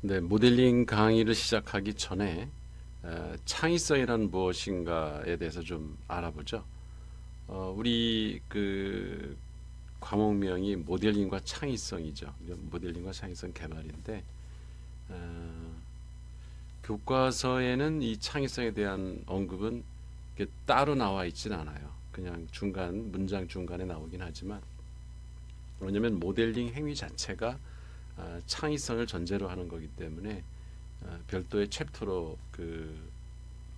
네, 모델링 강의를 시작하기 전에 창의성이란 무엇인가에 대해서 좀 알아보죠. 우리 그 과목명이 모델링과 창의성이죠. 모델링과 창의성 개발인데 어, 교과서에는 이 창의성에 대한 언급은 이렇게 따로 나와 있진 않아요. 그냥 중간 문장 중간에 나오긴 하지만 왜냐하면 모델링 행위 자체가 창의성을 전제로 하는 거기 때문에 별도의 챕터로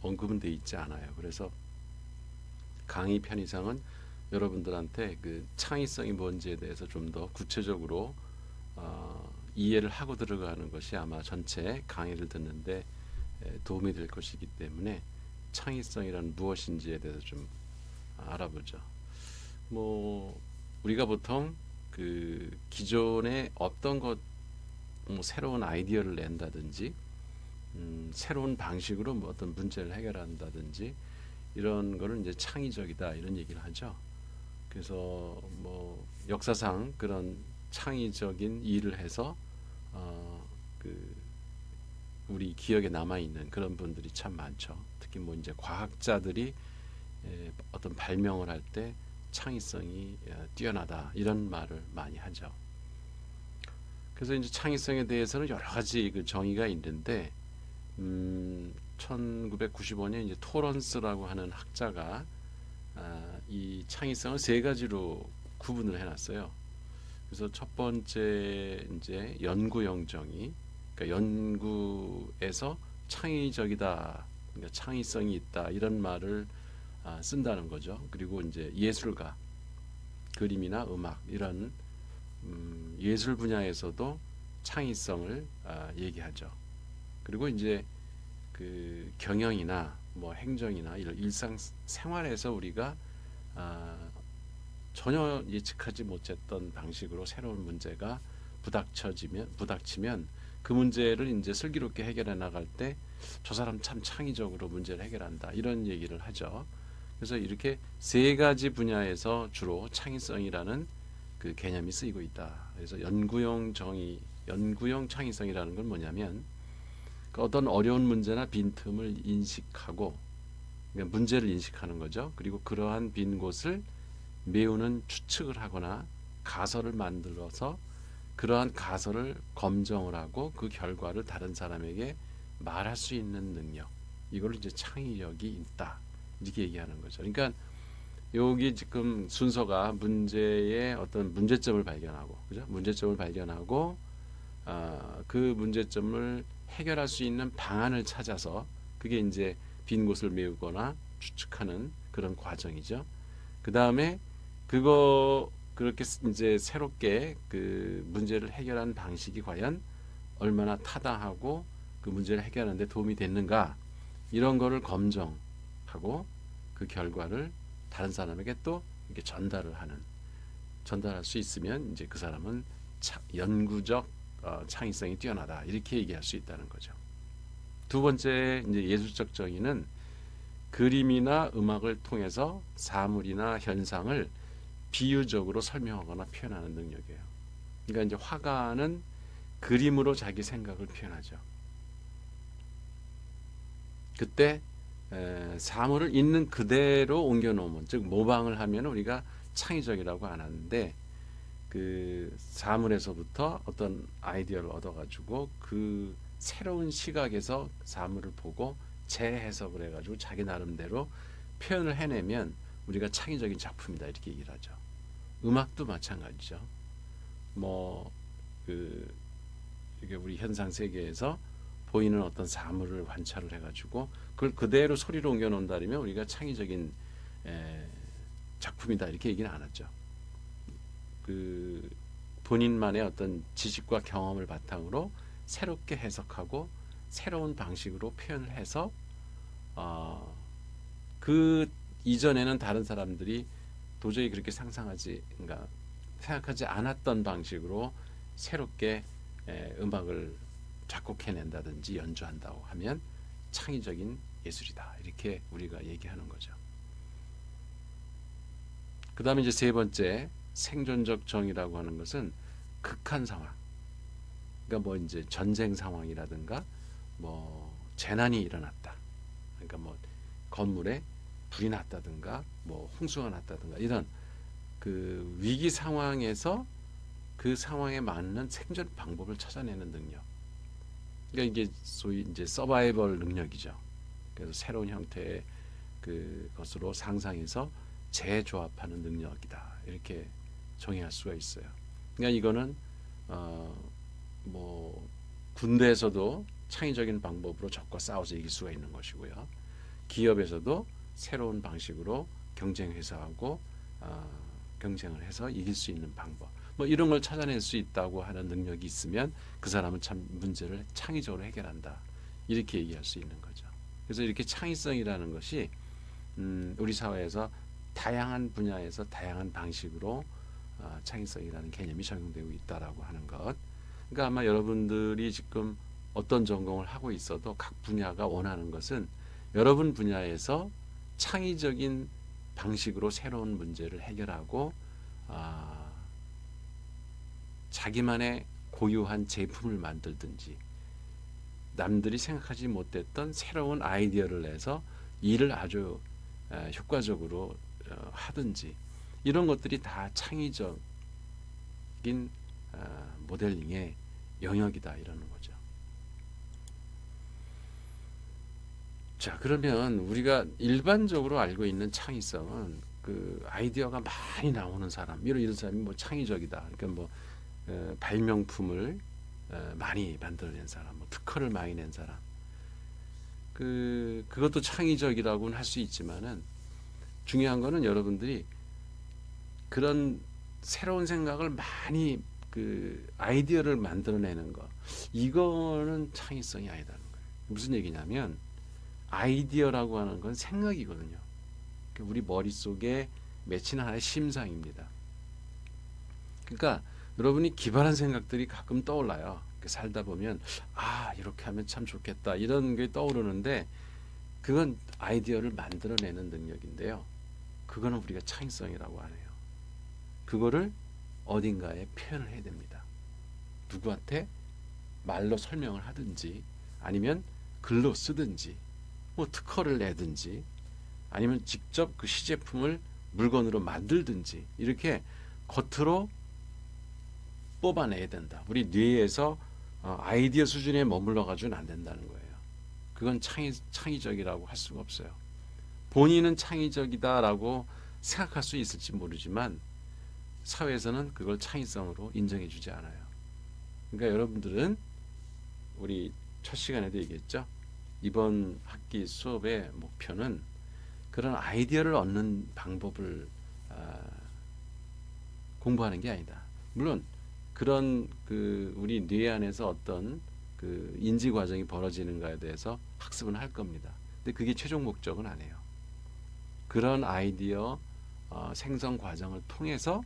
언급은 돼 있지 않아요. 그래서 강의 편의상은 여러분들한테 그 창의성이 뭔지에 대해서 좀 더 구체적으로 이해를 하고 들어가는 것이 아마 전체 강의를 듣는데 도움이 될 것이기 때문에 창의성이란 무엇인지에 대해서 좀 알아보죠. 뭐 우리가 보통 그 기존에 어떤 것 뭐 새로운 아이디어를 낸다든지 새로운 방식으로 뭐 어떤 문제를 해결한다든지 이런 거를 이제 창의적이다 이런 얘기를 하죠. 그래서 뭐 역사상 그런 창의적인 일을 해서 그 우리 기억에 남아 있는 그런 분들이 참 많죠. 특히 뭐 이제 과학자들이 어떤 발명을 할 때 창의성이 뛰어나다 이런 말을 많이 하죠. 그래서 이제 창의성에 대해서는 여러 가지 그 정의가 있는데 1995년 이제 토런스라고 하는 학자가 이 창의성을 세 가지로 구분을 해놨어요. 그래서 첫 번째 이제 연구형 정의, 그러니까 연구에서 창의적이다, 그러니까 창의성이 있다 이런 말을 쓴다는 거죠. 그리고 이제 예술가, 그림이나 음악 이런 예술 분야에서도 창의성을 얘기하죠. 그리고 이제 그 경영이나 뭐 행정이나 이런 일상 생활에서 우리가 전혀 예측하지 못했던 방식으로 새로운 문제가 부닥치면 그 문제를 이제 슬기롭게 해결해 나갈 때 저 사람 참 창의적으로 문제를 해결한다 이런 얘기를 하죠. 그래서 이렇게 세 가지 분야에서 주로 창의성이라는 그 개념이 쓰이고 있다. 그래서 연구용 창의성이라는 건 뭐냐면 그 어떤 어려운 문제나 빈틈을 인식하고 그러니까 문제를 인식하는 거죠. 그리고 그러한 빈 곳을 메우는 추측을 하거나 가설을 만들어서 그러한 가설을 검증을 하고 그 결과를 다른 사람에게 말할 수 있는 능력. 이걸 이제 창의력이 있다. 이렇게 얘기하는 거죠. 그러니까 여기 지금 순서가 문제의 어떤 문제점을 발견하고, 그죠? 문제점을 발견하고, 그 문제점을 해결할 수 있는 방안을 찾아서 그게 이제 빈 곳을 메우거나 추측하는 그런 과정이죠. 그 다음에 그거 그렇게 이제 새롭게 그 문제를 해결한 방식이 과연 얼마나 타당하고 그 문제를 해결하는데 도움이 됐는가 이런 거를 검증하고 그 결과를 다른 사람에게 또 이렇게 전달할 수 있으면 이제 그 사람은 연구적 창의성이 뛰어나다 이렇게 얘기할 수 있다는 거죠. 두 번째 이제 예술적 정의는 그림이나 음악을 통해서 사물이나 현상을 비유적으로 설명하거나 표현하는 능력이에요. 그러니까 이제 화가는 그림으로 자기 생각을 표현하죠. 그때 사물을 있는 그대로 옮겨 놓으면 즉 모방을 하면 우리가 창의적이라고 안 하는데 그 사물에서부터 어떤 아이디어를 얻어가지고 그 새로운 시각에서 사물을 보고 재해석을 해가지고 자기 나름대로 표현을 해내면 우리가 창의적인 작품이다 이렇게 얘기를 하죠. 음악도 마찬가지죠. 뭐그 이게 우리 현상 세계에서 보이는 어떤 사물을 관찰을 해가지고 그걸 그대로 소리로 옮겨 놓는다면 우리가 창의적인 작품이다 이렇게 얘기는 안 하죠. 그 본인만의 어떤 지식과 경험을 바탕으로 새롭게 해석하고 새로운 방식으로 표현을 해서 그 이전에는 다른 사람들이 도저히 그렇게 그러니까 생각하지 않았던 방식으로 새롭게 음악을 작곡해낸다든지 연주한다고 하면 창의적인 예술이다 이렇게 우리가 얘기하는 거죠. 그 다음에 이제 세 번째 생존적 정의라고 하는 것은 극한 상황. 그러니까 뭐 이제 전쟁 상황이라든가 뭐 재난이 일어났다. 그러니까 뭐 건물에 불이 났다든가 뭐 홍수가 났다든가 이런 그 위기 상황에서 그 상황에 맞는 생존 방법을 찾아내는 능력. 그러니까 이게 소위 이제 서바이벌 능력이죠. 그래서 새로운 형태의 그것으로 상상해서 재조합하는 능력이다. 이렇게 정의할 수가 있어요. 그러니까 이거는 뭐 군대에서도 창의적인 방법으로 적과 싸워서 이길 수가 있는 것이고요. 기업에서도 새로운 방식으로 경쟁 회사하고 경쟁을 해서 이길 수 있는 방법. 뭐 이런 걸 찾아낼 수 있다고 하는 능력이 있으면 그 사람은 참 문제를 창의적으로 해결한다. 이렇게 얘기할 수 있는 거죠. 그래서 이렇게 창의성이라는 것이 우리 사회에서 다양한 분야에서 다양한 방식으로 창의성이라는 개념이 적용되고 있다라고 하는 것. 그러니까 아마 여러분들이 지금 어떤 전공을 하고 있어도 각 분야가 원하는 것은 여러분 분야에서 창의적인 방식으로 새로운 문제를 해결하고 자기만의 고유한 제품을 만들든지 남들이 생각하지 못했던 새로운 아이디어를 내서 일을 아주 효과적으로 하든지 이런 것들이 다 창의적인 모델링의 영역이다 이러는 거죠. 자, 그러면 우리가 일반적으로 알고 있는 창의성은 그 아이디어가 많이 나오는 사람, 이런 사람이 뭐 창의적이다. 그러니까 뭐 발명품을 많이 만들어낸 사람, 뭐 특허를 많이 낸 사람. 그것도 창의적이라고는 할 수 있지만은 중요한 거는 여러분들이 그런 새로운 생각을 많이 아이디어를 만들어내는 거. 이거는 창의성이 아니다는 거예요. 무슨 얘기냐면 아이디어라고 하는 건 생각이거든요. 우리 머릿속에 맺히는 하나의 심상입니다. 그러니까 여러분이 기발한 생각들이 가끔 떠올라요. 살다 보면 이렇게 하면 참 좋겠다 이런 게 떠오르는데 그건 아이디어를 만들어내는 능력인데요. 그거는 우리가 창의성이라고 하네요. 그거를 어딘가에 표현을 해야 됩니다. 누구한테 말로 설명을 하든지 아니면 글로 쓰든지 뭐 특허를 내든지 아니면 직접 그 시제품을 물건으로 만들든지 이렇게 겉으로 뽑아내야 된다. 우리 뇌에서 아이디어 수준에 머물러 가지고는 안 된다는 거예요. 그건 창의적이라고 할 수가 없어요. 본인은 창의적이다라고 생각할 수 있을지 모르지만 사회에서는 그걸 창의성으로 인정해 주지 않아요. 그러니까 여러분들은 우리 첫 시간에도 얘기했죠. 이번 학기 수업의 목표는 그런 아이디어를 얻는 방법을 공부하는 게 아니다. 물론 그런 우리 뇌 안에서 어떤 인지 과정이 벌어지는가에 대해서 학습은 할 겁니다. 근데 그게 최종 목적은 아니에요. 그런 아이디어 생성 과정을 통해서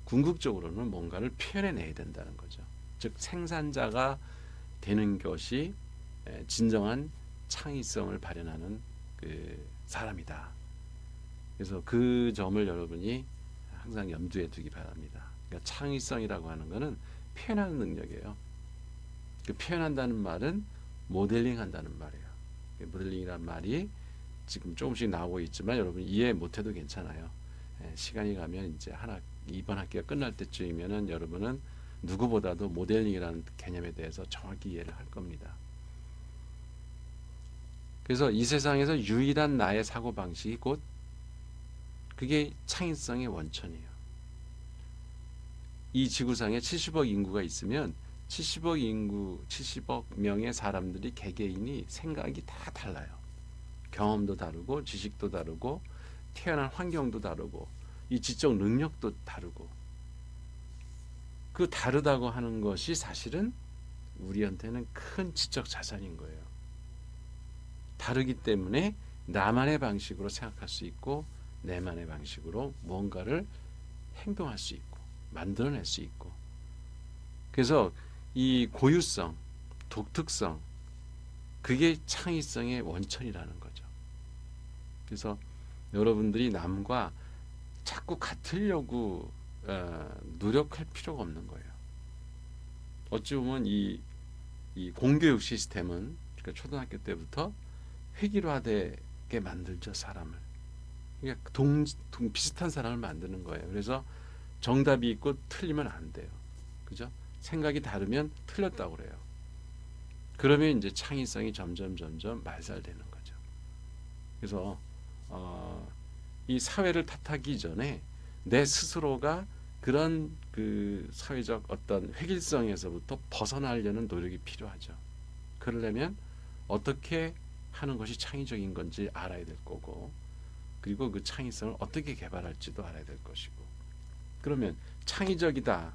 궁극적으로는 뭔가를 표현해내야 된다는 거죠. 즉 생산자가 되는 것이 진정한 창의성을 발현하는 사람이다. 그래서 그 점을 여러분이 항상 염두에 두기 바랍니다. 그러니까 창의성이라고 하는 것은 표현하는 능력이에요. 그 표현한다는 말은 모델링한다는 말이에요. 모델링이란 말이 지금 조금씩 나오고 있지만 여러분 이해 못해도 괜찮아요. 시간이 가면 이제 이번 학기가 끝날 때쯤이면은 여러분은 누구보다도 모델링이라는 개념에 대해서 정확히 이해를 할 겁니다. 그래서 이 세상에서 유일한 나의 사고방식이 곧 그게 창의성의 원천이에요. 이 지구상에 70억 인구가 있으면 70억 명의 사람들이 개개인이 생각이 다 달라요. 경험도 다르고 지식도 다르고 태어난 환경도 다르고 이 지적 능력도 다르고 그 다르다고 하는 것이 사실은 우리한테는 큰 지적 자산인 거예요. 다르기 때문에 나만의 방식으로 생각할 수 있고 내만의 방식으로 뭔가를 행동할 수 있고 만들어낼 수 있고 그래서 이 고유성, 독특성 그게 창의성의 원천이라는 거죠. 그래서 여러분들이 남과 자꾸 같으려고 노력할 필요가 없는 거예요. 어찌 보면 이 이 공교육 시스템은 그러니까 초등학교 때부터 획일화되게 만들죠 사람을. 그러니까 비슷한 사람을 만드는 거예요. 그래서 정답이 있고 틀리면 안 돼요. 그죠? 생각이 다르면 틀렸다고 그래요. 그러면 이제 창의성이 점점 말살되는 거죠. 그래서 이 사회를 탓하기 전에 내 스스로가 그런 그 사회적 어떤 획일성에서부터 벗어나려는 노력이 필요하죠. 그러려면 어떻게 하는 것이 창의적인 건지 알아야 될 거고, 그리고 그 창의성을 어떻게 개발할지도 알아야 될 것이고. 그러면 창의적이다.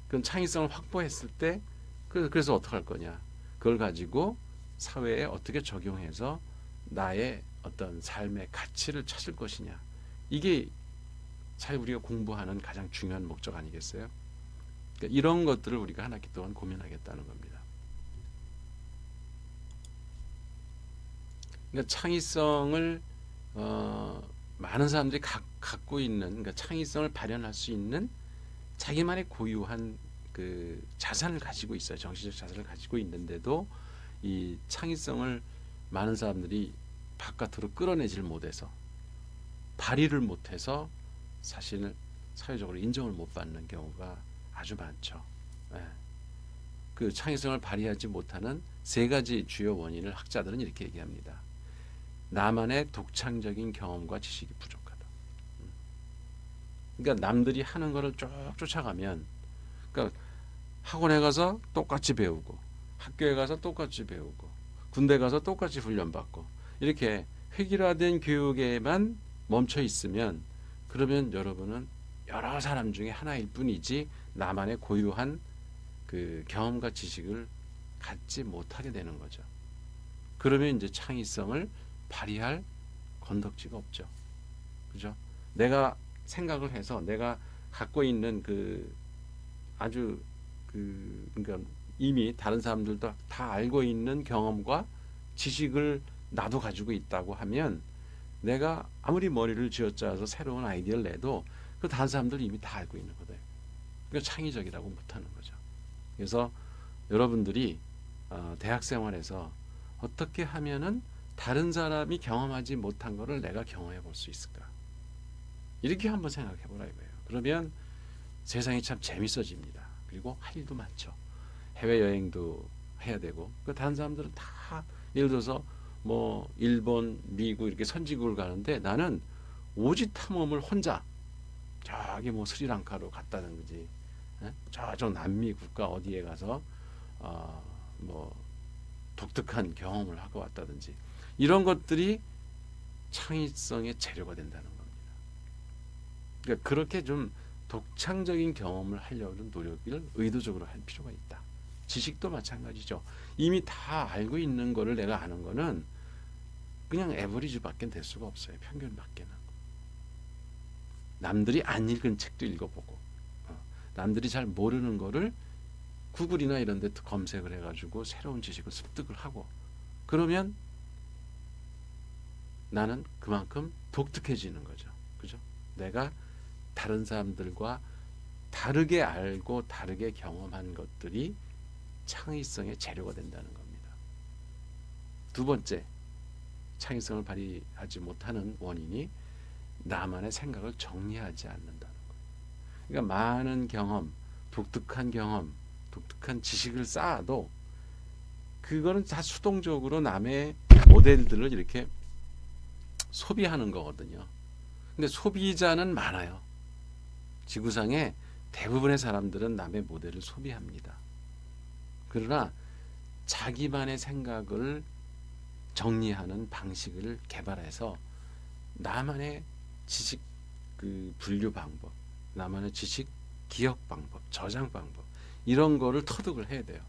그럼 창의성을 확보했을 때 그래서 어떻게 할 거냐? 그걸 가지고 사회에 어떻게 적용해서 나의 어떤 삶의 가치를 찾을 것이냐? 이게 사실 우리가 공부하는 가장 중요한 목적 아니겠어요? 그러니까 이런 것들을 우리가 한 학기 동안 고민하겠다는 겁니다. 그러니까 창의성을 많은 사람들이 갖고 있는, 그러니까 창의성을 발현할 수 있는 자기만의 고유한 그 자산을 가지고 있어요. 정신적 자산을 가지고 있는데도 이 창의성을 많은 사람들이 바깥으로 끌어내지를 못해서, 발휘를 못해서 사실 사회적으로 인정을 못 받는 경우가 아주 많죠. 예. 그 창의성을 발휘하지 못하는 세 가지 주요 원인을 학자들은 이렇게 얘기합니다. 나만의 독창적인 경험과 지식이 부족하다. 그러니까 남들이 하는 거를 쭉 쫓아가면, 그러니까 학원에 가서 똑같이 배우고, 학교에 가서 똑같이 배우고, 군대 가서 똑같이 훈련받고, 이렇게 획일화된 교육에만 멈춰 있으면, 그러면 여러분은 여러 사람 중에 하나일 뿐이지 나만의 고유한 그 경험과 지식을 갖지 못하게 되는 거죠. 그러면 이제 창의성을 발휘할 건덕지가 없죠. 그죠? 내가 생각을 해서 내가 갖고 있는 그 아주 그러니까 이미 다른 사람들도 다 알고 있는 경험과 지식을 나도 가지고 있다고 하면 내가 아무리 머리를 쥐어짜서 새로운 아이디어를 내도 그 다른 사람들이 이미 다 알고 있는 거다. 그러니까 창의적이라고 못하는 거죠. 그래서 여러분들이 대학 생활에서 어떻게 하면은 다른 사람이 경험하지 못한 거를 내가 경험해 볼 수 있을까? 이렇게 한번 생각해 보라 이거예요. 그러면 세상이 참 재밌어집니다. 그리고 할 일도 많죠. 해외여행도 해야 되고, 그 다른 사람들은 다 예를 들어서 뭐 일본, 미국 이렇게 선진국을 가는데 나는 오지 탐험을 혼자 저기 뭐 스리랑카로 갔다든지, 저쪽 남미 국가 어디에 가서 뭐 독특한 경험을 하고 왔다든지, 이런 것들이 창의성의 재료가 된다는 겁니다. 그러니까 그렇게 좀 독창적인 경험을 하려는 노력을 의도적으로 할 필요가 있다. 지식도 마찬가지죠. 이미 다 알고 있는 거를 내가 아는 거는 그냥 에버리지밖에 될 수가 없어요. 평균밖에는. 남들이 안 읽은 책도 읽어보고, 남들이 잘 모르는 거를 구글이나 이런 데 검색을 해가지고 새로운 지식을 습득을 하고, 그러면 나는 그만큼 독특해지는 거죠. 그죠? 내가 다른 사람들과 다르게 알고 다르게 경험한 것들이 창의성의 재료가 된다는 겁니다. 두 번째, 창의성을 발휘하지 못하는 원인이 나만의 생각을 정리하지 않는다는 거예요. 그러니까 많은 경험, 독특한 지식을 쌓아도 그거는 다 수동적으로 남의 모델들을 이렇게 소비하는 거거든요. 근데 소비자는 많아요. 지구상에 대부분의 사람들은 남의 모델을 소비합니다. 그러나 자기만의 생각을 정리하는 방식을 개발해서 나만의 지식 그 분류 방법, 나만의 지식 기억 방법, 저장 방법, 이런 거를 터득을 해야 돼요.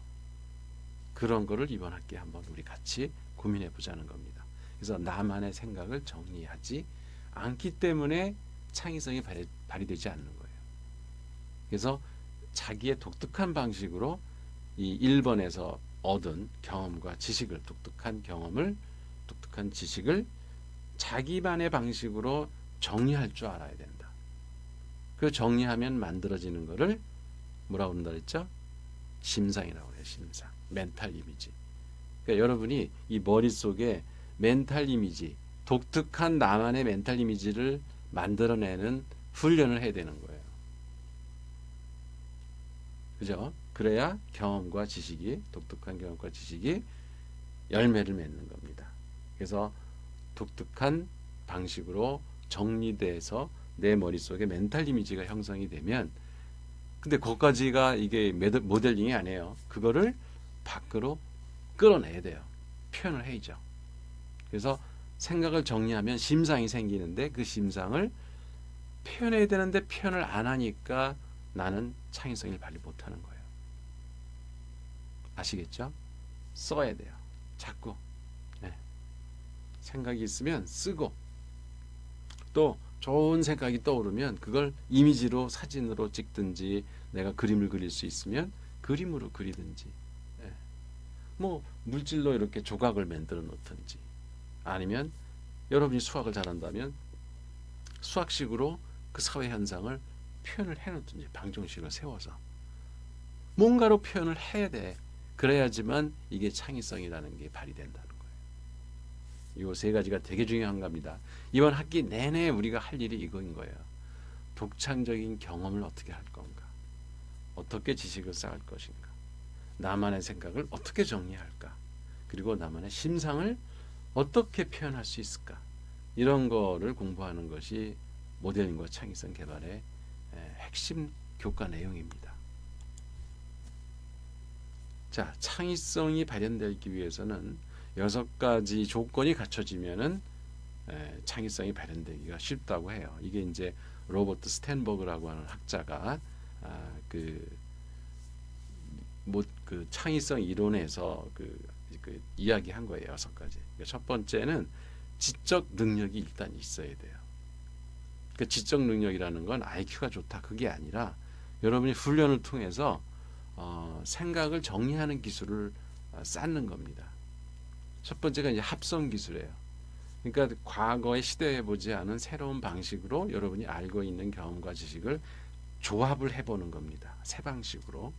그런 거를 이번 학기에 한번 우리 같이 고민해 보자는 겁니다. 그래서 나만의 생각을 정리하지 않기 때문에 창의성이 발휘되지 않는 거예요. 그래서 자기의 독특한 방식으로 이 1번에서 얻은 경험과 지식을, 독특한 경험을, 독특한 지식을 자기만의 방식으로 정리할 줄 알아야 된다. 그 정리하면 만들어지는 거를 뭐라고 그런다 그랬죠? 심상이라고 해요. 심상. 멘탈 이미지. 그러니까 여러분이 이 머릿속에 멘탈 이미지, 독특한 나만의 멘탈 이미지를 만들어내는 훈련을 해야 되는 거예요. 그죠? 그래야 경험과 지식이, 독특한 경험과 지식이 열매를 맺는 겁니다. 그래서 독특한 방식으로 정리돼서 내 머릿속에 멘탈 이미지가 형성이 되면, 근데 그것까지가 이게 모델링이 아니에요. 그거를 밖으로 끌어내야 돼요. 표현을 해야죠. 그래서 생각을 정리하면 심상이 생기는데 그 심상을 표현해야 되는데 표현을 안 하니까 나는 창의성을 발휘 못하는 거예요. 아시겠죠? 써야 돼요. 자꾸. 네. 생각이 있으면 쓰고, 또 좋은 생각이 떠오르면 그걸 이미지로 사진으로 찍든지, 내가 그림을 그릴 수 있으면 그림으로 그리든지, 네. 뭐 물질로 이렇게 조각을 만들어 놓든지, 아니면 여러분이 수학을 잘한다면 수학식으로 그 사회 현상을 표현을 해놓든지, 방정식을 세워서 뭔가로 표현을 해야 돼. 그래야지만 이게 창의성이라는 게 발휘된다는 거예요. 이 세 가지가 되게 중요한 겁니다. 이번 학기 내내 우리가 할 일이 이거인 거예요. 독창적인 경험을 어떻게 할 건가? 어떻게 지식을 쌓을 것인가? 나만의 생각을 어떻게 정리할까? 그리고 나만의 심상을 어떻게 표현할 수 있을까? 이런 거를 공부하는 것이 모델링과 창의성 개발의 핵심 교과 내용입니다. 자, 창의성이 발현되기 위해서는 6가지 조건이 갖춰지면은 창의성이 발현되기가 쉽다고 해요. 이게 이제 로버트 스탠버그라고 하는 학자가 그 창의성 이론에서 그 이야기한 거예요. 6가지. 첫 번째는 지적 능력이 일단 있어야 돼요. 그 지적 능력이라는 건 IQ가 좋다 그게 아니라 여러분이 훈련을 통해서 생각을 정리하는 기술을 쌓는 겁니다. 첫 번째가 이제 합성 기술이에요. 그러니까 과거에 시도해 보지 않은 새로운 방식으로 여러분이 알고 있는 경험과 지식을 조합을 해보는 겁니다. 새 방식으로.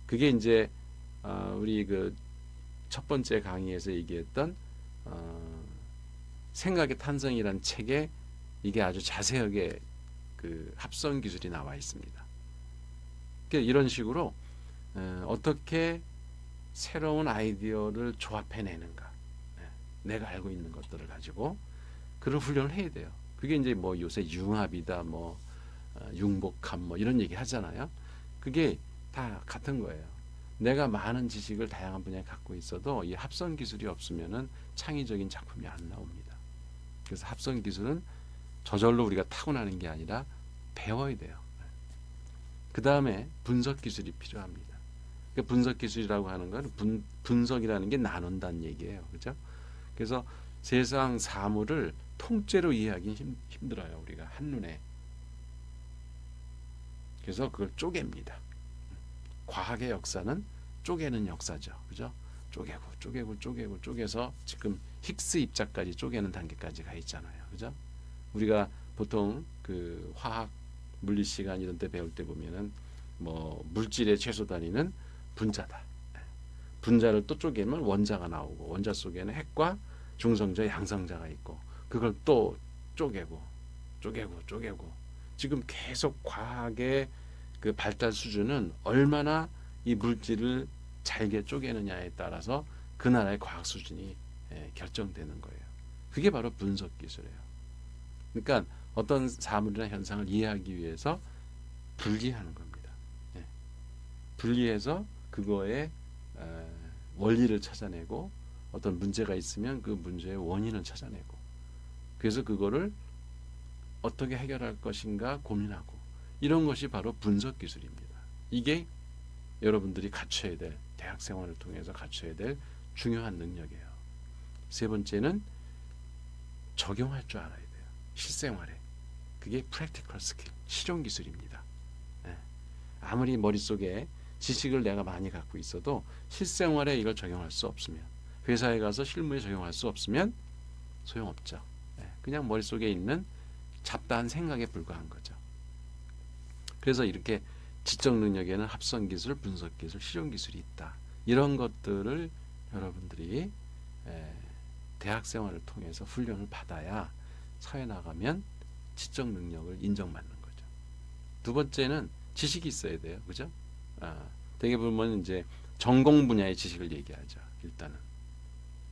그게 이제 우리 그 첫 번째 강의에서 얘기했던 생각의 탄생이라는 책에 이게 아주 자세하게 그 합성 기술이 나와 있습니다. 그러니까 이런 식으로 어떻게 새로운 아이디어를 조합해내는가, 내가 알고 있는 것들을 가지고 그런 훈련을 해야 돼요. 그게 이제 뭐 요새 융합이다, 뭐 융복합, 뭐 이런 얘기 하잖아요. 그게 다 같은 거예요. 내가 많은 지식을 다양한 분야에 갖고 있어도 이 합성 기술이 없으면은 창의적인 작품이 안 나옵니다. 그래서 합성 기술은 저절로 우리가 타고나는 게 아니라 배워야 돼요. 그 다음에 분석 기술이 필요합니다. 그러니까 분석 기술이라고 하는 건 분석이라는 게 나눈다는 얘기예요. 그죠? 그래서 세상 사물을 통째로 이해하기는 힘들어요. 우리가 한눈에. 그래서 그걸 쪼갭니다. 과학의 역사는 쪼개는 역사죠. 그죠? 쪼개서 지금 힉스 입자까지 쪼개는 단계까지 가 있잖아요. 그죠? 우리가 보통 그 화학 물리 시간 이런 때 배울 때 보면은 뭐 물질의 최소 단위는 분자다. 분자를 또 쪼개면 원자가 나오고, 원자 속에는 핵과 중성자, 양성자가 있고, 그걸 또 쪼개고 지금 계속 과학의 그 발달 수준은 얼마나 이 물질을 잘게 쪼개느냐에 따라서 그 나라의 과학 수준이 결정되는 거예요. 그게 바로 분석 기술이에요. 그러니까 어떤 사물이나 현상을 이해하기 위해서 분리하는 겁니다. 분리해서 그거의 원리를 찾아내고, 어떤 문제가 있으면 그 문제의 원인을 찾아내고, 그래서 그거를 어떻게 해결할 것인가 고민하고, 이런 것이 바로 분석 기술입니다. 이게 여러분들이 갖춰야 될, 대학 생활을 통해서 갖춰야 될 중요한 능력이에요. 세 번째는 적용할 줄 알아야 돼요. 실생활에. 그게 practical skill, 실용 기술입니다. 아무리 머릿속에 지식을 내가 많이 갖고 있어도 실생활에 이걸 적용할 수 없으면, 회사에 가서 실무에 적용할 수 없으면 소용없죠. 그냥 머릿속에 있는 잡다한 생각에 불과한 거죠. 그래서 이렇게 지적 능력에는 합성 기술, 분석 기술, 실용 기술이 있다. 이런 것들을 여러분들이 대학 생활을 통해서 훈련을 받아야 사회 나가면 지적 능력을 인정받는 거죠. 두 번째는 지식이 있어야 돼요. 그죠? 되게 보면 이제 전공 분야의 지식을 얘기하죠. 일단은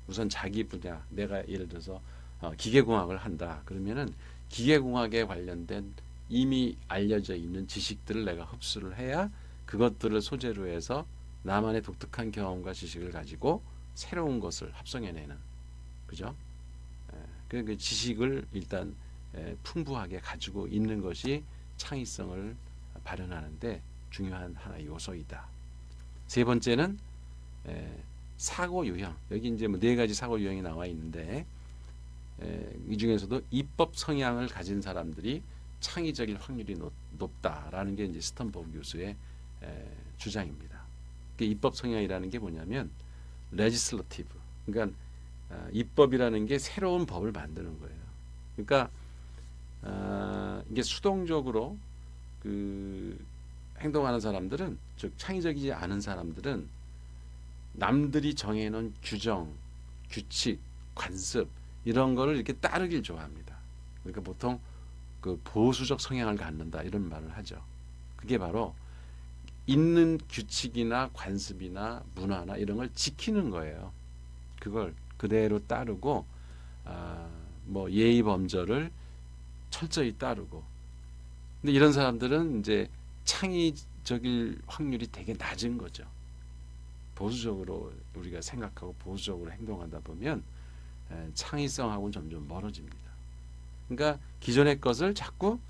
우선 자기 분야, 내가 예를 들어서 기계공학을 한다. 그러면은 기계공학에 관련된 이미 알려져 있는 지식들을 내가 흡수를 해야 그것들을 소재로 해서 나만의 독특한 경험과 지식을 가지고 새로운 것을 합성해내는, 그죠? 그 지식을 일단 풍부하게 가지고 있는 것이 창의성을 발현하는데 중요한 하나의 요소이다. 세 번째는 사고 유형. 여기 이제 뭐 네 가지 사고 유형이 나와 있는데 이 중에서도 입법 성향을 가진 사람들이 창의적일 확률이 높다라는 게 이제 스턴버그 교수의 주장입니다. 입법 성향이라는 게 뭐냐면 레지슬러티브. 그러니까 입법이라는 게 새로운 법을 만드는 거예요. 그러니까 이게 수동적으로 그 행동하는 사람들은, 즉 창의적이지 않은 사람들은 남들이 정해놓은 규정, 규칙, 관습 이런 거를 이렇게 따르길 좋아합니다. 그러니까 보통 그 보수적 성향을 갖는다 이런 말을 하죠. 그게 바로 있는 규칙이나 관습이나 문화나 이런 걸 지키는 거예요. 그걸 그대로 따르고 뭐 예의 범절을 철저히 따르고. 근데 이런 사람들은 이제 창의적일 확률이 되게 낮은 거죠. 보수적으로 우리가 생각하고 보수적으로 행동하다 보면 창의성하고는 점점 멀어집니다. 그러니까 기존의 것을 자꾸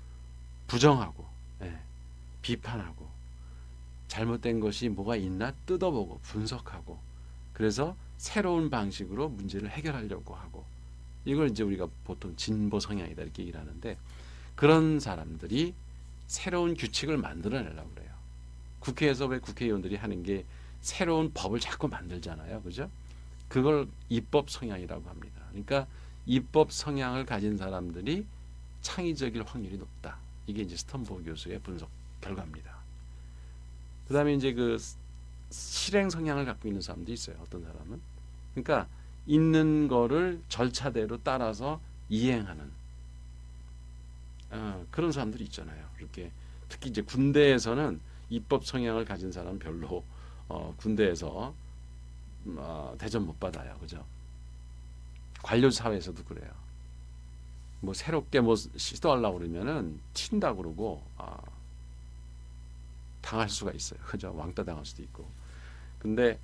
부정하고 비판하고 잘못된 것이 뭐가 있나 뜯어보고 분석하고, 그래서 새로운 방식으로 문제를 해결하려고 하고, 이걸 이제 우리가 보통 진보 성향이다 이렇게 얘기를 하는데, 그런 사람들이 새로운 규칙을 만들어내려고 그래요. 국회에서 왜 국회의원들이 하는 게 새로운 법을 자꾸 만들잖아요. 그죠? 그걸 입법 성향이라고 합니다. 그러니까 입법 성향을 가진 사람들이 창의적일 확률이 높다. 이게 이제 스턴버그 교수의 분석 결과입니다. 그 다음에 이제 그 실행 성향을 갖고 있는 사람도 있어요. 어떤 사람은. 그러니까 있는 거를 절차대로 따라서 이행하는 그런 사람들이 있잖아요. 이렇게 특히 이제 군대에서는 입법 성향을 가진 사람은 별로 군대에서 대접 못 받아요. 그죠? 관료 사회에서도 그래요. 뭐 새롭게 뭐 시도하려고 그러면은 튄다 그러고 당할 수가 있어요. 그죠? 왕따 당할 수도 있고. 근데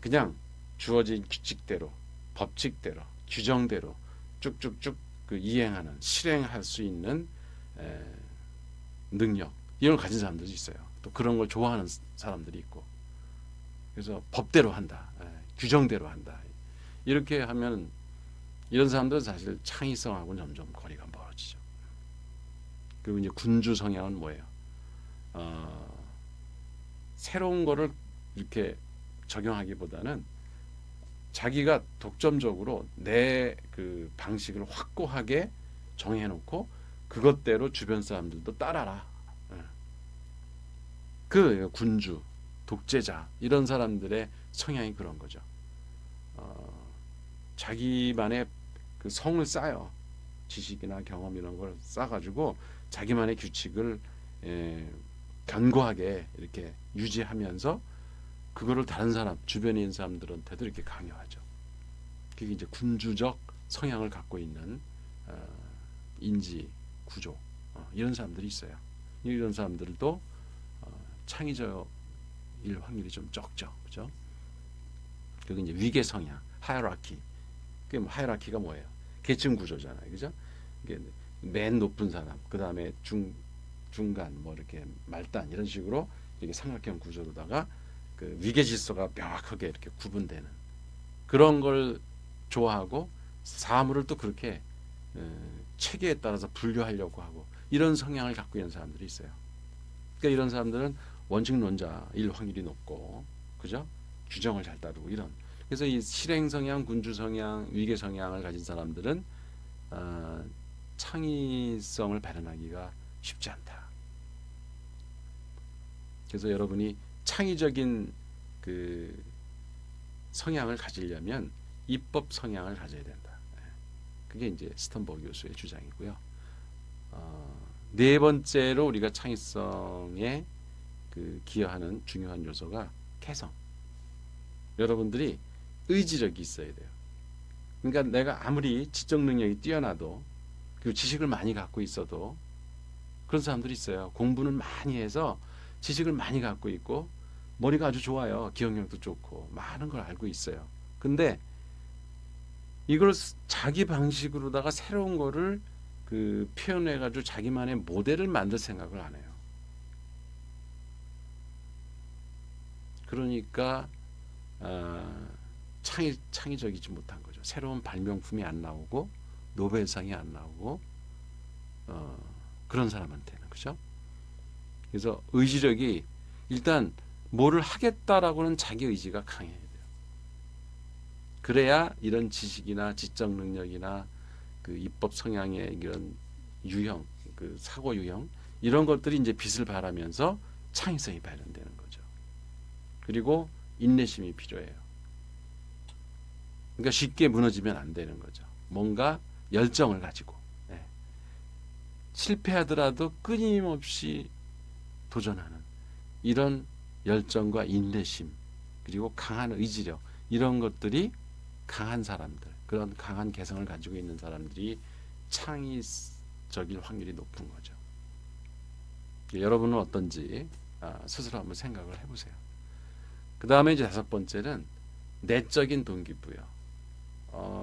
그냥 주어진 규칙대로, 법칙대로, 규정대로 쭉쭉쭉 그 이행하는, 실행할 수 있는 능력, 이걸 가진 사람들이 있어요. 또 그런 걸 좋아하는 사람들이 있고. 그래서 법대로 한다, 규정대로 한다. 이렇게 하면 이런 사람들은 사실 창의성하고는 점점 거리가 멀어지죠. 그리고 이제 군주 성향은 뭐예요? 새로운 거를 이렇게 적용하기보다는 자기가 독점적으로 내 그 방식을 확고하게 정해놓고 그것대로 주변 사람들도 따라라. 그 군주, 독재자 이런 사람들의 성향이 그런 거죠. 자기만의 그 성을 쌓여, 지식이나 경험 이런 걸 쌓아가지고 자기만의 규칙을 견고하게 이렇게 유지하면서 그거를 다른 사람, 주변에 있는 사람들한테도 이렇게 강요하죠. 그게 이제 군주적 성향을 갖고 있는 인지 구조, 이런 사람들이 있어요. 이런 사람들도 창의적일 확률이 좀 적죠, 그죠? 그리고 이제 위계 성향, 하이라키. 그게 뭐 하이라키가 뭐예요? 계층 구조잖아요, 그죠? 이게 맨 높은 사람, 그 다음에 중간, 뭐 이렇게 말단 이런 식으로 이렇게 삼각형 구조로다가 그 위계 질서가 명확하게 이렇게 구분되는 그런 걸 좋아하고, 사물을 또 그렇게 체계에 따라서 분류하려고 하고, 이런 성향을 갖고 있는 사람들이 있어요. 그러니까 이런 사람들은 원칙론자일 확률이 높고, 그죠? 규정을 잘 따르고 이런. 그래서 이 실행 성향, 군주 성향, 위계 성향을 가진 사람들은 창의성을 발현하기가 쉽지 않다. 그래서 여러분이 창의적인 그 성향을 가지려면 입법 성향을 가져야 된다. 그게 이제 스턴버그 교수의 주장이고요. 네 번째로 우리가 창의성에 그 기여하는 중요한 요소가 개성. 여러분들이 의지력이 있어야 돼요. 그러니까 내가 아무리 지적 능력이 뛰어나도 그리고 지식을 많이 갖고 있어도 그런 사람들이 있어요. 공부는 많이 해서 지식을 많이 갖고 있고 머리가 아주 좋아요. 기억력도 좋고 많은 걸 알고 있어요. 근데 이걸 자기 방식으로다가 새로운 거를 그 표현해가지고 자기만의 모델을 만들 생각을 안 해요. 그러니까 창의적이지 못한 거죠. 새로운 발명품이 안 나오고 노벨상이 안 나오고 그런 사람한테는 그죠? 그래서 의지력이 일단 뭐를 하겠다라고는 자기 의지가 강해야 돼요. 그래야 이런 지식이나 지적 능력이나 그 입법 성향의 이런 유형, 그 사고 유형 이런 것들이 이제 빛을 발하면서 창의성이 발현되는 거죠. 그리고 인내심이 필요해요. 그러니까 쉽게 무너지면 안 되는 거죠. 뭔가 열정을 가지고 실패하더라도 끊임없이 도전하는 이런 열정과 인내심 그리고 강한 의지력 이런 것들이 강한 사람들 그런 강한 개성을 가지고 있는 사람들이 창의적일 확률이 높은 거죠. 여러분은 어떤지 스스로 한번 생각을 해보세요. 그 다음에 이제 다섯 번째는 내적인 동기부여.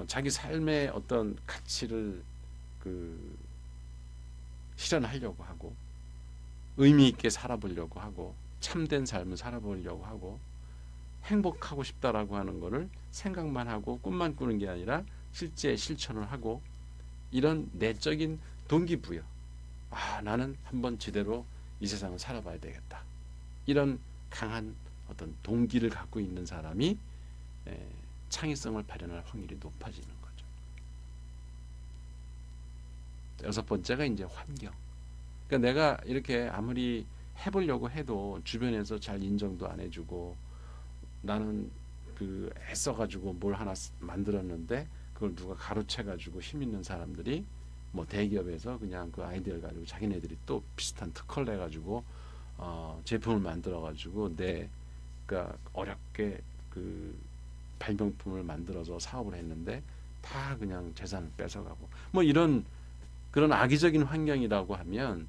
자기 삶의 어떤 가치를 그 실현하려고 하고 의미 있게 살아보려고 하고 참된 삶을 살아보려고 하고 행복하고 싶다라고 하는 거를 생각만 하고 꿈만 꾸는 게 아니라 실제 실천을 하고 이런 내적인 동기부여. 나는 한번 제대로 이 세상을 살아봐야 되겠다. 이런 강한 어떤 동기를 갖고 있는 사람이 창의성을 발현할 확률이 높아지는 거죠. 여섯 번째가 이제 환경. 그러니까 내가 이렇게 아무리 해보려고 해도 주변에서 잘 인정도 안 해주고 나는 그 애써가지고 뭘 하나 만들었는데 그걸 누가 가로채가지고 힘 있는 사람들이 뭐 대기업에서 그냥 그 아이디어를 가지고 자기네들이 또 비슷한 특허를 내가지고 제품을 만들어가지고 그러니까 어렵게 그 발명품을 만들어서 사업을 했는데 다 그냥 재산을 뺏어가고 뭐 이런 그런 악의적인 환경이라고 하면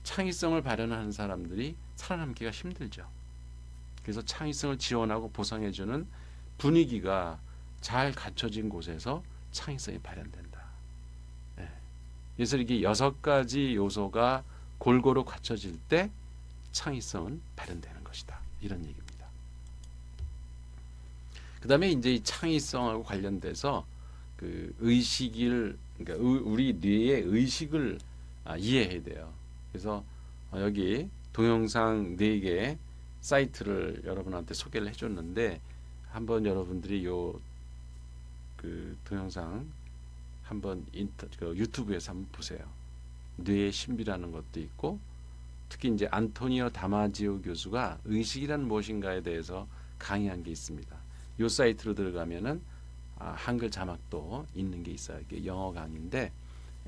창의성을 발현하는 사람들이 살아남기가 힘들죠. 그래서 창의성을 지원하고 보상해주는 분위기가 잘 갖춰진 곳에서 창의성이 발현된다. 그래서 이게 6가지 요소가 골고루 갖춰질 때 창의성은 발현되는 것이다. 이런 얘기입니다. 그 다음에 이제 이 창의성하고 관련돼서 그 의식을 그러니까 우리 뇌의 의식을 이해해야 돼요. 그래서 여기 동영상 4개 사이트를 여러분한테 소개를 해줬는데 한번 여러분들이 그 동영상 한번 유튜브에서 한번 보세요. 뇌의 신비라는 것도 있고 특히 이제 안토니오 다마지오 교수가 의식이란 무엇인가에 대해서 강의한 게 있습니다. 이 사이트로 들어가면은 한글 자막도 있는 게 있어요. 이게 영어 강의인데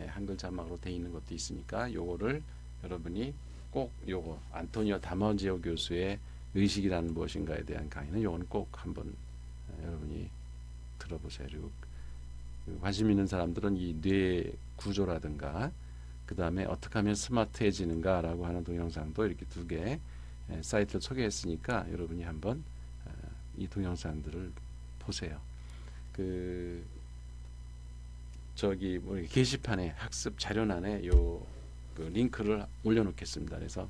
한글 자막으로 돼 있는 것도 있으니까 요거를 여러분이 꼭 요거 안토니오 다마지오 교수의 의식이라는 무엇인가에 대한 강의는 요건 꼭 한번 여러분이 들어보세요. 그리고 관심 있는 사람들은 이 뇌 구조라든가 그 다음에 어떻게 하면 스마트해지는가라고 하는 동영상도 이렇게 2개 사이트를 소개했으니까 여러분이 한번 이 동영상들을 보세요. 저기 뭐 게시판에 학습 자료란에 그 링크를 올려놓겠습니다. 그래서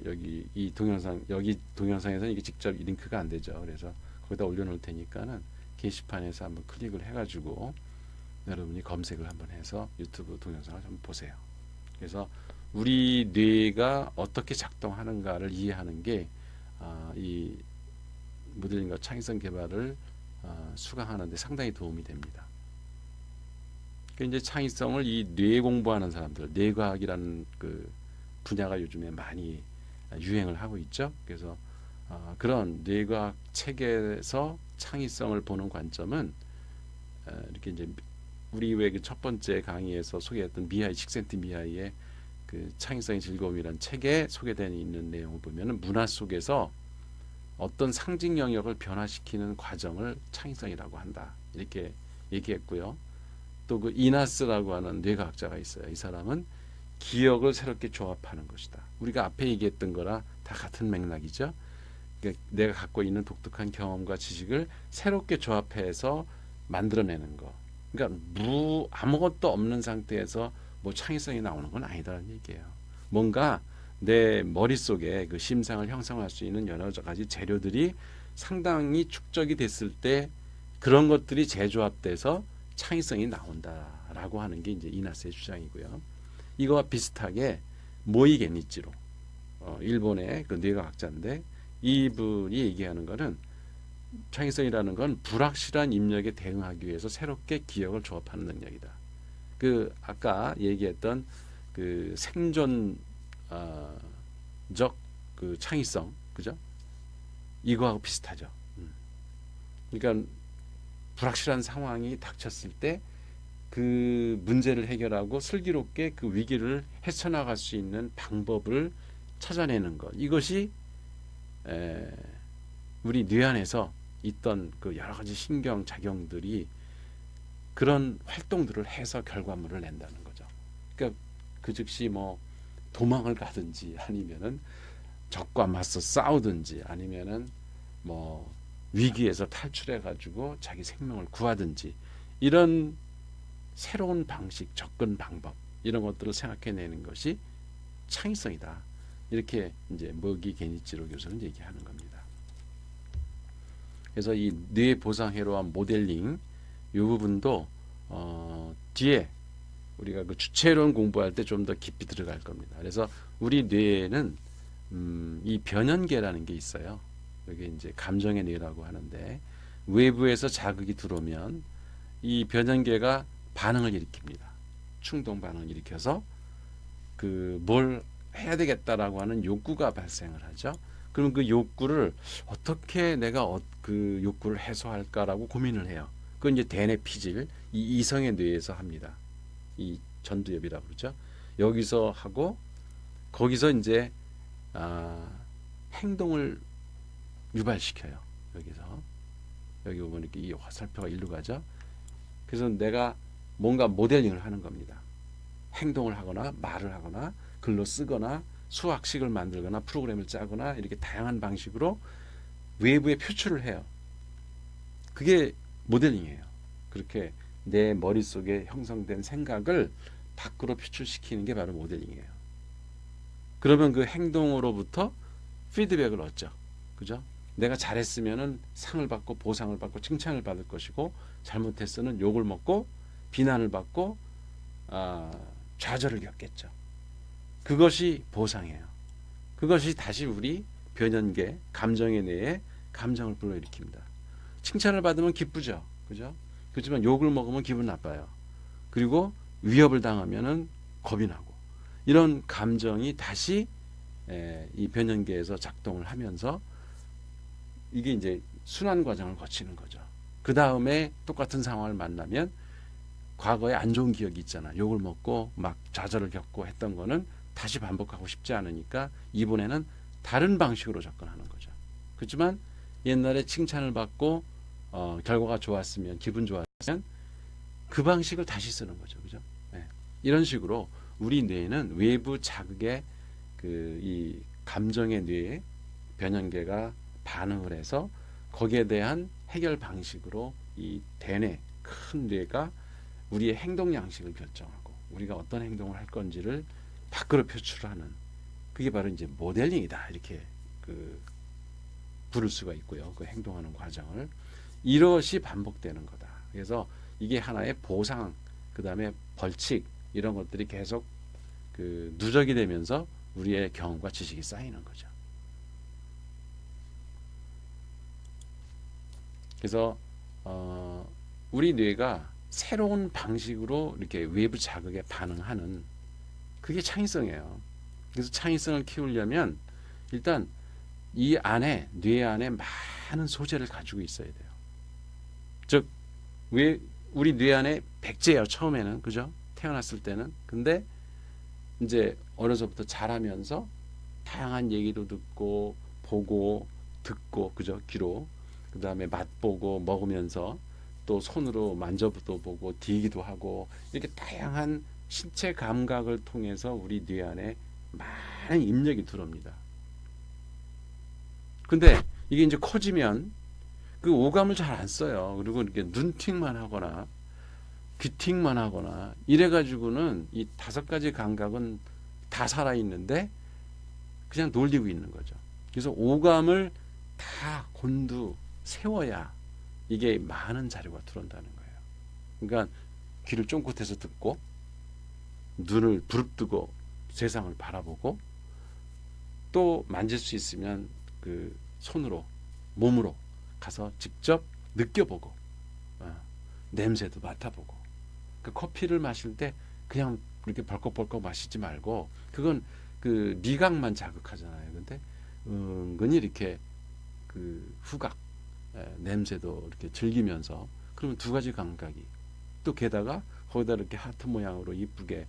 여기 동영상에서는 이게 직접 링크가 안 되죠. 그래서 거기다 올려놓을 테니까는 게시판에서 한번 클릭을 해가지고 여러분이 검색을 한번 해서 유튜브 동영상을 한번 보세요. 그래서 우리 뇌가 어떻게 작동하는가를 이해하는 게 이 모델링과 창의성 개발을 수강하는 데 상당히 도움이 됩니다. 이제 창의성을 이 뇌 공부하는 사람들, 뇌과학이라는 그 분야가 요즘에 많이 유행을 하고 있죠. 그래서 그런 뇌과학 책에서 창의성을 보는 관점은 이렇게 이제 우리 왜 그 첫 번째 강의에서 소개했던 미하이 식센트 미하이의 그 창의성의 즐거움이라는 책에 소개되어 있는 내용을 보면은 문화 속에서 어떤 상징 영역을 변화시키는 과정을 창의성이라고 한다. 이렇게 얘기했고요. 또 그 이나스라고 하는 뇌과학자가 있어요. 이 사람은 기억을 새롭게 조합하는 것이다. 우리가 앞에 얘기했던 거라 다 같은 맥락이죠. 그러니까 내가 갖고 있는 독특한 경험과 지식을 새롭게 조합해서 만들어내는 거. 그러니까 아무것도 없는 상태에서 뭐 창의성이 나오는 건 아니다라는 얘기예요. 뭔가 내 머릿속에 그 심상을 형성할 수 있는 여러 가지 재료들이 상당히 축적이 됐을 때 그런 것들이 재조합돼서 창의성이 나온다라고 하는 게 이제 이나스의 주장이고요. 이거와 비슷하게 모이 게니치로 일본의 그 뇌과학자인데 이분이 얘기하는 거는 창의성이라는 건 불확실한 입력에 대응하기 위해서 새롭게 기억을 조합하는 능력이다. 그 아까 얘기했던 그 생존적 그 창의성, 그죠? 이거하고 비슷하죠. 그러니까 불확실한 상황이 닥쳤을 때 그 문제를 해결하고 슬기롭게 그 위기를 헤쳐나갈 수 있는 방법을 찾아내는 것. 이것이 우리 뇌 안에서 있던 그 여러 가지 신경 작용들이 그런 활동들을 해서 결과물을 낸다는 거죠. 그러니까 그 즉시 뭐 도망을 가든지 아니면은 적과 맞서 싸우든지 아니면은 뭐 위기에서 탈출해 가지고 자기 생명을 구하든지 이런 새로운 방식, 접근 방법 이런 것들을 생각해내는 것이 창의성이다. 이렇게 이제 머기 게니치로 교수는 얘기하는 겁니다. 그래서 이 뇌 보상 회로와 모델링 이 부분도 뒤에 우리가 그 주체론 공부할 때 좀 더 깊이 들어갈 겁니다. 그래서 우리 뇌에는 이 변연계라는 게 있어요. 여기 이제 감정의 뇌라고 하는데 외부에서 자극이 들어오면 이 변연계가 반응을 일으킵니다. 충동 반응을 일으켜서 그 뭘 해야 되겠다라고 하는 욕구가 발생을 하죠. 그럼 그 욕구를 어떻게 내가 그 욕구를 해소할까라고 고민을 해요. 그건 이제 대뇌 피질, 이 이성의 뇌에서 합니다. 이 전두엽이라고 그러죠. 여기서 하고 거기서 이제 행동을 유발시켜요. 여기서 여기 보면 이렇게 이 화살표가 일로 가죠. 그래서 내가 뭔가 모델링을 하는 겁니다. 행동을 하거나 말을 하거나 글로 쓰거나 수학식을 만들거나 프로그램을 짜거나 이렇게 다양한 방식으로 외부에 표출을 해요. 그게 모델링이에요. 그렇게 내 머릿속에 형성된 생각을 밖으로 표출시키는 게 바로 모델링이에요. 그러면 그 행동으로부터 피드백을 얻죠. 그죠? 내가 잘했으면은 상을 받고 보상을 받고 칭찬을 받을 것이고 잘못했으면 욕을 먹고 비난을 받고 좌절을 겪겠죠. 그것이 보상이에요. 그것이 다시 우리 변연계, 감정의 뇌에 감정을 불러일으킵니다. 칭찬을 받으면 기쁘죠. 그죠? 그렇지만 욕을 먹으면 기분 나빠요. 그리고 위협을 당하면은 겁이 나고 이런 감정이 다시 이 변연계에서 작동을 하면서 이게 이제 순환 과정을 거치는 거죠. 그 다음에 똑같은 상황을 만나면 과거에 안 좋은 기억이 있잖아. 욕을 먹고 막 좌절을 겪고 했던 거는 다시 반복하고 싶지 않으니까 이번에는 다른 방식으로 접근하는 거죠. 그렇지만 옛날에 칭찬을 받고 결과가 좋았으면 기분 좋았으면 그 방식을 다시 쓰는 거죠. 그죠? 네. 이런 식으로 우리 뇌는 외부 자극에 그 이 감정의 뇌에 변연계가 반응을 해서 거기에 대한 해결 방식으로 이 대뇌 큰 뇌가 우리의 행동 양식을 결정하고 우리가 어떤 행동을 할 건지를 밖으로 표출하는 그게 바로 이제 모델링이다 이렇게 그 부를 수가 있고요. 그 행동하는 과정을 이것이 반복되는 거다. 그래서 이게 하나의 보상, 그 다음에 벌칙 이런 것들이 계속 그 누적이 되면서 우리의 경험과 지식이 쌓이는 거죠. 그래서 우리 뇌가 새로운 방식으로 이렇게 외부 자극에 반응하는 그게 창의성이에요. 그래서 창의성을 키우려면 일단 이 안에 뇌 안에 많은 소재를 가지고 있어야 돼요. 즉 왜 우리 뇌 안에 백제예요 처음에는, 그죠? 태어났을 때는. 근데 이제 어려서부터 자라면서 다양한 얘기도 듣고 보고 듣고, 그죠? 귀로. 그 다음에 맛보고 먹으면서 또 손으로 만져도 보고 디기도 하고, 이렇게 다양한 신체 감각을 통해서 우리 뇌 안에 많은 입력이 들어옵니다. 근데 이게 이제 커지면 그 오감을 잘 안 써요. 그리고 이렇게 눈팅만 하거나 귀팅만 하거나 이래가지고는 이 5가지 감각은 다 살아있는데 그냥 놀리고 있는 거죠. 그래서 오감을 다 곤두 세워야 이게 많은 자료가 들어온다는 거예요. 그러니까 귀를 쫑긋해서 듣고 눈을 부릅뜨고 세상을 바라보고 또 만질 수 있으면 그 손으로 몸으로 가서 직접 느껴보고 냄새도 맡아보고, 그 커피를 마실 때 그냥 이렇게 벌컥벌컥 마시지 말고 그건 그 미각만 자극하잖아요. 근데 은근히 이렇게 그 후각 냄새도 이렇게 즐기면서, 그러면 2가지 감각이 또 게다가 거기다 이렇게 하트 모양으로 이쁘게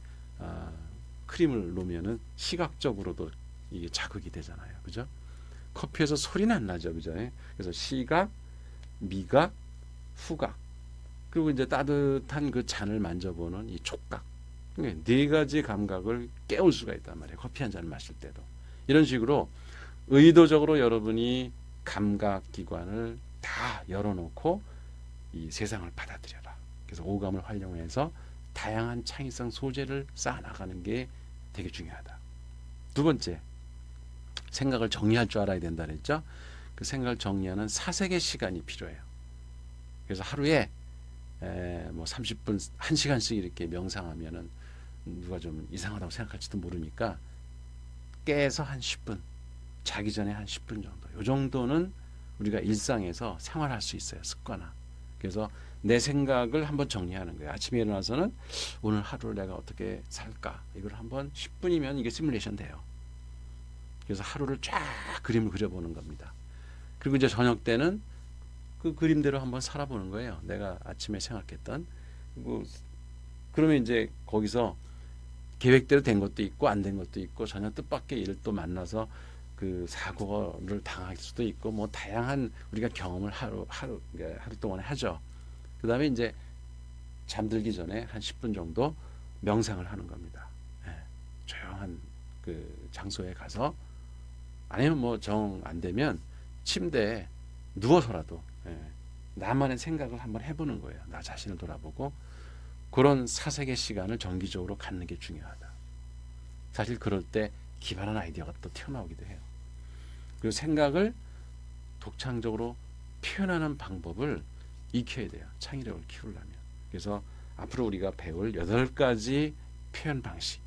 크림을 놓으면은 시각적으로도 이게 자극이 되잖아요. 그죠? 커피에서 소리는 안 나죠. 그죠? 그래서 시각, 미각, 후각, 그리고 이제 따뜻한 그 잔을 만져보는 이 촉각. 4가지 감각을 깨울 수가 있단 말이에요. 커피 한 잔 마실 때도. 이런 식으로 의도적으로 여러분이 감각 기관을 다 열어놓고 이 세상을 받아들여라. 그래서 오감을 활용해서 다양한 창의성 소재를 쌓아나가는 게 되게 중요하다. 2번째, 생각을 정리할 줄 알아야 된다 그랬죠. 그 생각을 정리하는 사색의 시간이 필요해요. 그래서 하루에 뭐 30분, 1시간씩 이렇게 명상하면은 누가 좀 이상하다고 생각할지도 모르니까 깨서 한 10분, 자기 전에 한 10분 정도. 이 정도는 우리가 일상에서 생활할 수 있어요. 습관화. 그래서 내 생각을 한번 정리하는 거예요. 아침에 일어나서는 오늘 하루를 내가 어떻게 살까? 이걸 한번 10분이면 이게 시뮬레이션 돼요. 그래서 하루를 쫙 그림을 그려보는 겁니다. 그리고 이제 저녁 때는 그 그림대로 한번 살아보는 거예요. 내가 아침에 생각했던. 그러면 이제 거기서 계획대로 된 것도 있고 안 된 것도 있고 전혀 뜻밖의 일을 또 만나서 그 사고를 당할 수도 있고 뭐 다양한 우리가 경험을 하루 동안에 하죠. 그 다음에 이제 잠들기 전에 한 10분 정도 명상을 하는 겁니다. 조용한 그 장소에 가서, 아니면 뭐 정 안 되면 침대에 누워서라도 나만의 생각을 한번 해보는 거예요. 나 자신을 돌아보고 그런 사색의 시간을 정기적으로 갖는 게 중요하다. 사실 그럴 때 기발한 아이디어가 또 튀어나오기도 해요. 그리고 생각을 독창적으로 표현하는 방법을 익혀야 돼요. 창의력을 키우려면. 그래서 앞으로 우리가 배울 8가지 표현 방식,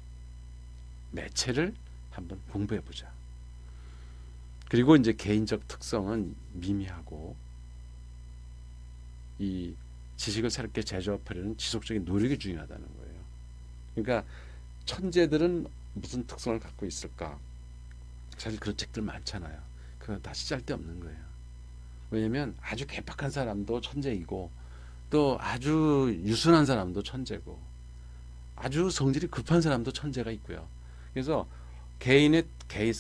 매체를 한번 공부해 보자. 그리고 이제 개인적 특성은 미미하고 이 지식을 새롭게 제조하려는 지속적인 노력이 중요하다는 거예요. 그러니까 천재들은 무슨 특성을 갖고 있을까? 사실 그런 책들 많잖아요. 그거 다 쓸데없는 거예요. 왜냐하면 아주 개박한 사람도 천재이고 또 아주 유순한 사람도 천재고 아주 성질이 급한 사람도 천재가 있고요. 그래서 개인의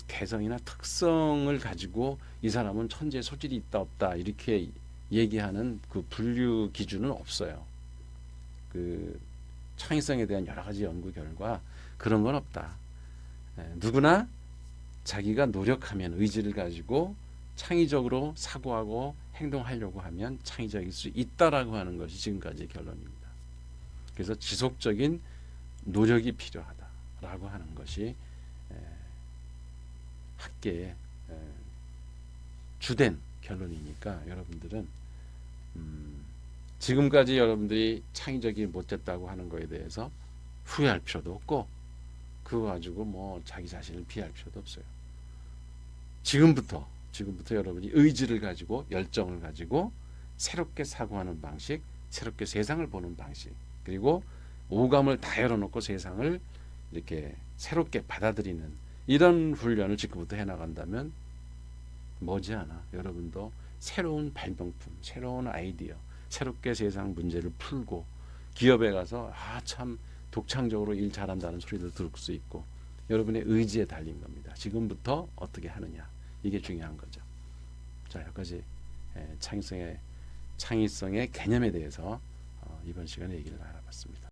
개성이나 특성을 가지고 이 사람은 천재의 소질이 있다 없다 이렇게 얘기하는 그 분류 기준은 없어요. 그 창의성에 대한 여러 가지 연구 결과 그런 건 없다. 누구나 자기가 노력하면, 의지를 가지고 창의적으로 사고하고 행동하려고 하면 창의적일 수 있다라고 하는 것이 지금까지의 결론입니다. 그래서 지속적인 노력이 필요하다라고 하는 것이 학계의 주된 결론이니까 여러분들은 지금까지 여러분들이 창의적이 못됐다고 하는 거에 대해서 후회할 필요도 없고 그거 가지고 뭐 자기 자신을 비할 필요도 없어요. 지금부터 여러분이 의지를 가지고 열정을 가지고 새롭게 사고하는 방식, 새롭게 세상을 보는 방식, 그리고 오감을 다 열어놓고 세상을 이렇게 새롭게 받아들이는 이런 훈련을 지금부터 해나간다면 머지않아 여러분도 새로운 발명품, 새로운 아이디어, 새롭게 세상 문제를 풀고 기업에 가서 참 독창적으로 일 잘한다는 소리도 들을 수 있고 여러분의 의지에 달린 겁니다. 지금부터 어떻게 하느냐, 이게 중요한 거죠. 자, 여기까지 창의성의 개념에 대해서 이번 시간에 얘기를 알아봤습니다.